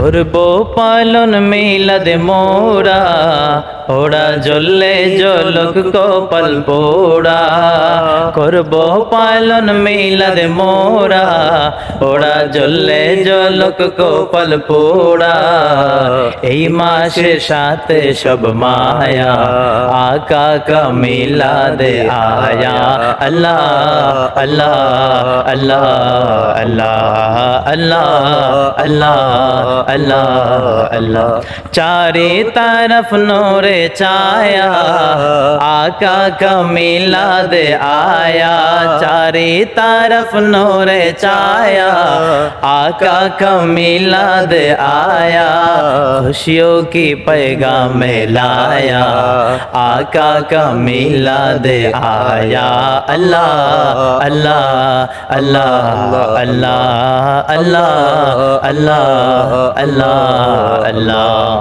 করব পালন মিলাদ মোরা, ওরা জ্বললে জ্বলক কপাল পোড়া। করব পালন মিলাদ মোরা, ওরা জ্বললে জ্বলক কপাল পোড়া। এই মাসের সাথে সব মায়া, আকা কা মিলাদ আয়া। আল্লাহ আল্লাহ আল্লাহ আল্লাহ আল্লাহ আল্লাহ अल्लाह अल्लाह। चारे तरफ नूरे छाया, आका का मिलाद आया। चारे तरफ नूरे छाया, आका का मिलाद आया। खुशियों की पैगाम लाया, आका का मिलाद आया। अल्लाह अल्लाह अल्लाह अल्लाह अल्लाह अल्लाह अल्लाह अल्लाह।